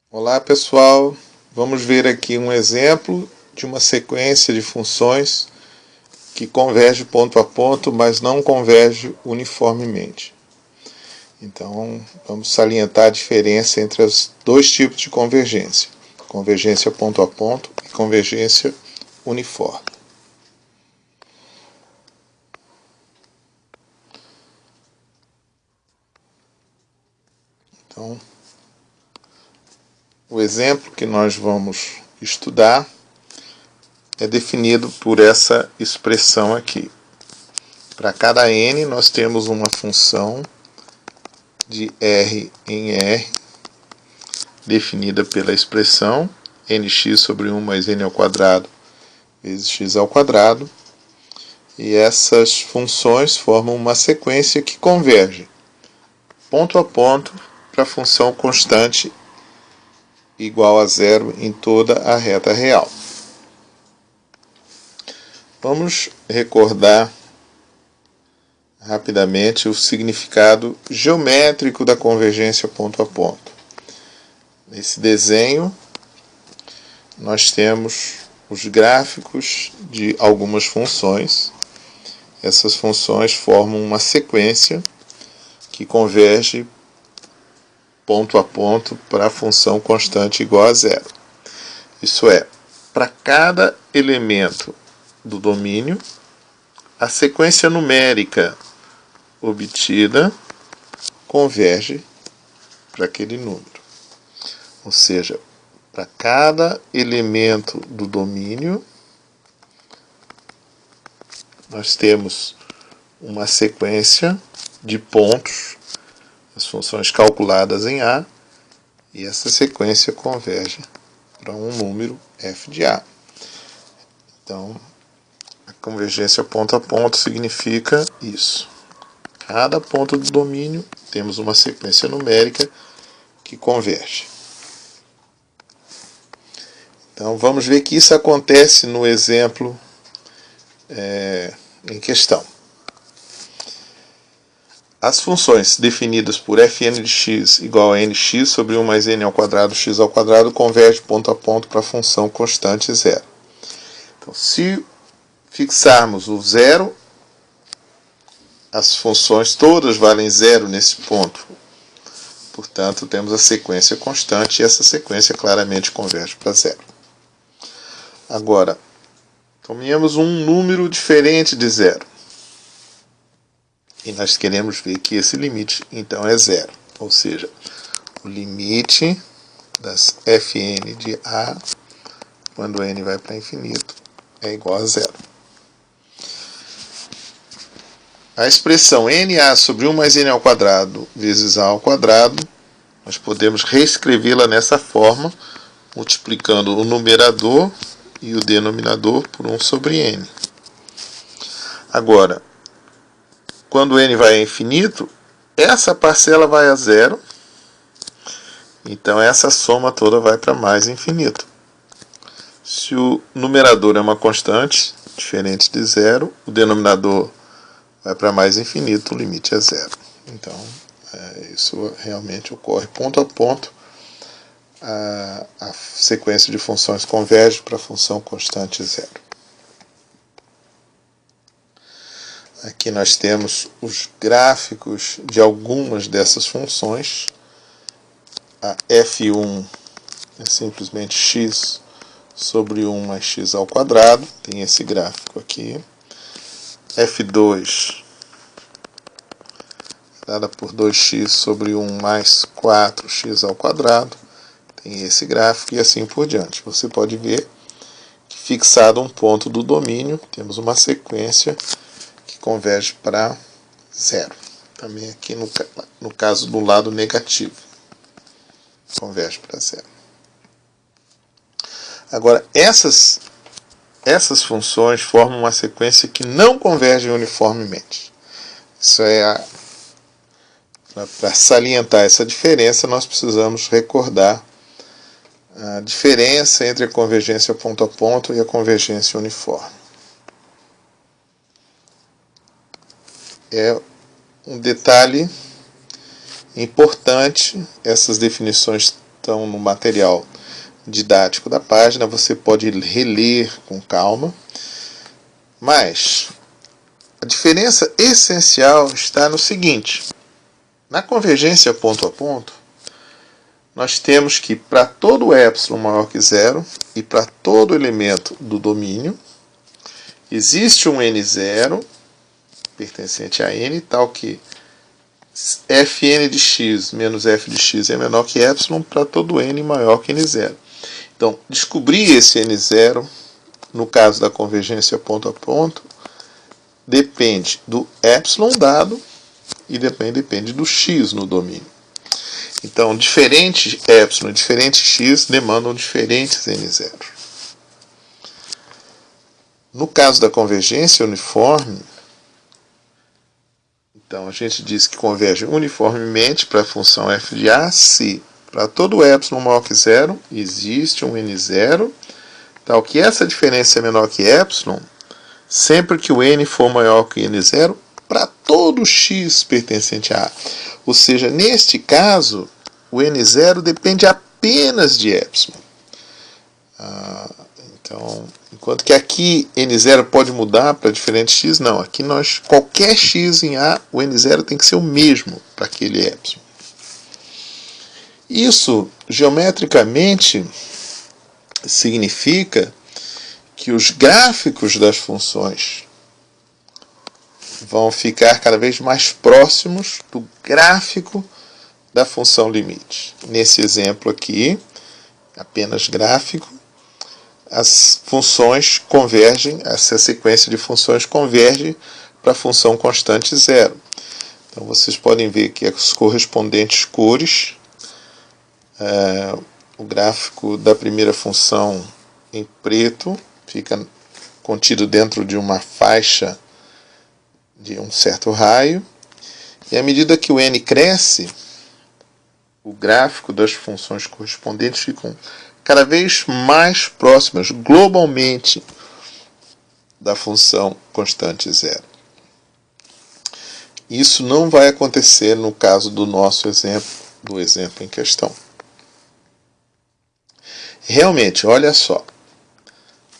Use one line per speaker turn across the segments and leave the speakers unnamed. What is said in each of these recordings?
Olá pessoal, vamos ver aqui um exemplo de uma sequência de funções que converge ponto a ponto, mas não converge uniformemente. Então vamos salientar a diferença entre os dois tipos de convergência: convergência ponto a ponto e convergência uniforme. Então, o exemplo que nós vamos estudar é definido por essa expressão aqui. Para cada n, nós temos uma função de R em R, definida pela expressão nx sobre 1 mais n ao quadrado vezes x ao quadrado, e essas funções formam uma sequência que converge ponto a ponto para a função constante igual a zero em toda a reta real. Vamos recordar rapidamente o significado geométrico da convergência ponto a ponto. Nesse desenho, nós temos os gráficos de algumas funções. Essas funções formam uma sequência que converge ponto a ponto para a função constante igual a zero. Isso é, para cada elemento do domínio, a sequência numérica obtida converge para aquele número. Ou seja, para cada elemento do domínio, nós temos uma sequência de pontos, as funções calculadas em A, e essa sequência converge para um número f de A. Então, a convergência ponto a ponto significa isso. Cada ponto do domínio temos uma sequência numérica que converge. Então vamos ver que isso acontece no exemplo em questão. As funções definidas por fn de x igual a nx sobre 1 mais n ao quadrado x ao quadrado convergem ponto a ponto para a função constante zero. Então, se fixarmos o zero, as funções todas valem zero nesse ponto. Portanto, temos a sequência constante e essa sequência claramente converge para zero. Agora, tomemos um número diferente de zero. E nós queremos ver que esse limite, então, é zero. Ou seja, o limite das fn de A, quando n vai para infinito, é igual a zero. A expressão na sobre 1 mais n ao quadrado vezes a ao quadrado, nós podemos reescrevê-la nessa forma, multiplicando o numerador e o denominador por 1 sobre n. Agora, quando n vai a infinito, essa parcela vai a zero, então essa soma toda vai para mais infinito. Se o numerador é uma constante, diferente de zero, o denominador vai para mais infinito, o limite é zero. Então, isso realmente ocorre ponto a ponto. A sequência de funções converge para a função constante zero. Aqui nós temos os gráficos de algumas dessas funções. A f1 é simplesmente x sobre 1 mais x ao quadrado, tem esse gráfico aqui. f2 dada por 2x sobre 1 mais 4x ao quadrado, tem esse gráfico e assim por diante. Você pode ver que, fixado um ponto do domínio, temos uma sequência que converge para zero. Também aqui no caso do lado negativo, converge para zero. Agora, essas funções formam uma sequência que não converge uniformemente. Isso é para salientar essa diferença, nós precisamos recordar a diferença entre a convergência ponto a ponto e a convergência uniforme. É um detalhe importante, essas definições estão no material didático da página, você pode reler com calma, mas a diferença essencial está no seguinte: na convergência ponto a ponto, nós temos que para todo epsilon maior que zero e para todo elemento do domínio, existe um n0 pertencente a n, tal que fn de x menos f de x é menor que epsilon para todo n maior que n0. Então, descobrir esse n0, no caso da convergência ponto a ponto, depende do epsilon dado e depende do x no domínio. Então, diferentes epsilon e diferentes x demandam diferentes n0. No caso da convergência uniforme, então a gente diz que converge uniformemente para a função f de a se para todo epsilon maior que zero existe um n0, tal que essa diferença é menor que epsilon, sempre que o n for maior que n0, para todo x pertencente a A. Ou seja, neste caso, o n0 depende apenas de epsilon. Então, enquanto que aqui n0 pode mudar para diferentes x, não. Aqui qualquer x em A, o n0 tem que ser o mesmo para aquele epsilon. Isso, geometricamente, significa que os gráficos das funções vão ficar cada vez mais próximos do gráfico da função limite. Nesse exemplo aqui, apenas gráfico, as funções convergem, essa sequência de funções converge para a função constante zero. Então vocês podem ver que as correspondentes cores, o gráfico da primeira função em preto fica contido dentro de uma faixa de um certo raio, e à medida que o n cresce, o gráfico das funções correspondentes ficam cada vez mais próximas globalmente da função constante zero. Isso não vai acontecer no caso do nosso exemplo, do exemplo em questão. Realmente, olha só,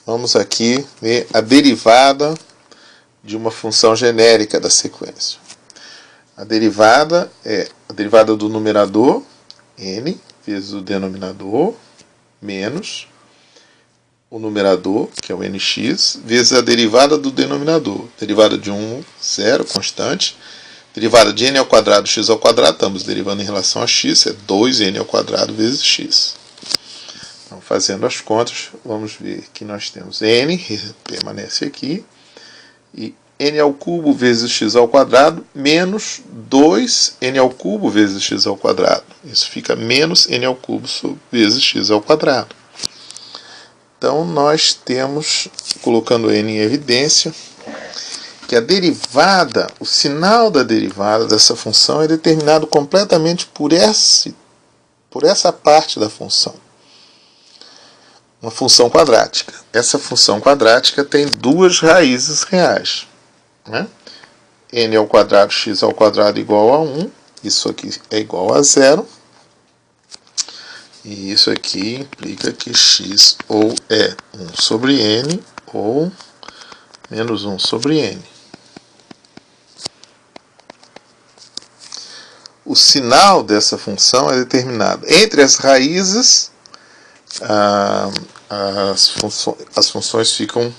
vamos aqui ver a derivada de uma função genérica da sequência. A derivada é a derivada do numerador, n, vezes o denominador, menos o numerador, que é o nx, vezes a derivada do denominador. Derivada de 1, 0, constante. Derivada de n ao quadrado, x ao quadrado, estamos derivando em relação a x, é 2n ao quadrado vezes x. Então, fazendo as contas, vamos ver que nós temos n, permanece aqui, e n ao cubo vezes x ao quadrado, menos 2n ao cubo vezes x ao quadrado. Isso fica menos n ao cubo vezes x ao quadrado. Então, nós temos, colocando n em evidência, que a derivada, o sinal da derivada dessa função é determinado completamente por essa parte da função. Uma função quadrática. Essa função quadrática tem duas raízes reais, né? N ao quadrado, x ao quadrado igual a 1. Isso aqui é igual a 0. E isso aqui implica que x ou é 1 sobre n ou menos 1 sobre n. O sinal dessa função é determinado entre as raízes. As funções ficam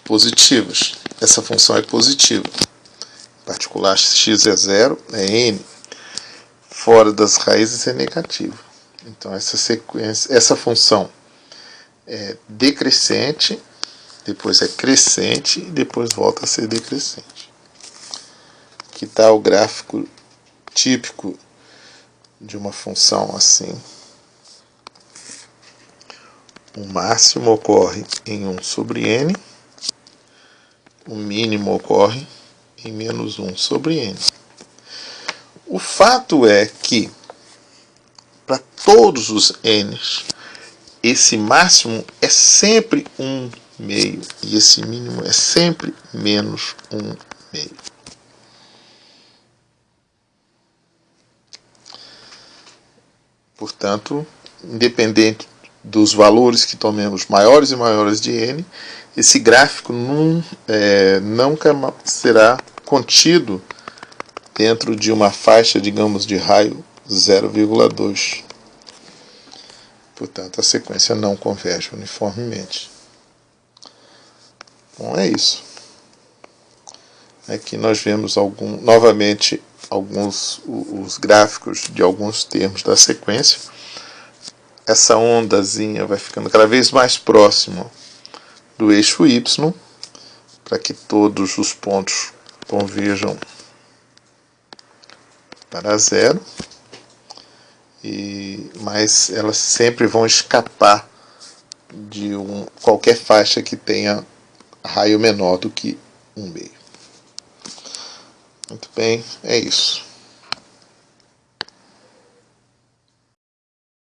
positivas. Essa função é positiva. Em particular, x é 0, é n. Fora das raízes é negativo. Então, essa função é decrescente, depois é crescente e depois volta a ser decrescente. Aqui está o gráfico típico de uma função assim. O máximo ocorre em 1 sobre n, o mínimo ocorre em menos 1 sobre n. O fato é que, para todos os n's, esse máximo é sempre 1 meio e esse mínimo é sempre menos 1 meio. Portanto, independente dos valores que tomemos maiores e maiores de n, esse gráfico nunca será contido dentro de uma faixa, digamos, de raio 0,2. Portanto, a sequência não converge uniformemente. Bom, é isso. Aqui nós vemos novamente os gráficos de alguns termos da sequência. Essa ondazinha vai ficando cada vez mais próximo do eixo y, para que todos os pontos converjam para zero, mas elas sempre vão escapar de qualquer faixa que tenha raio menor do que 1/2. Muito bem, é isso.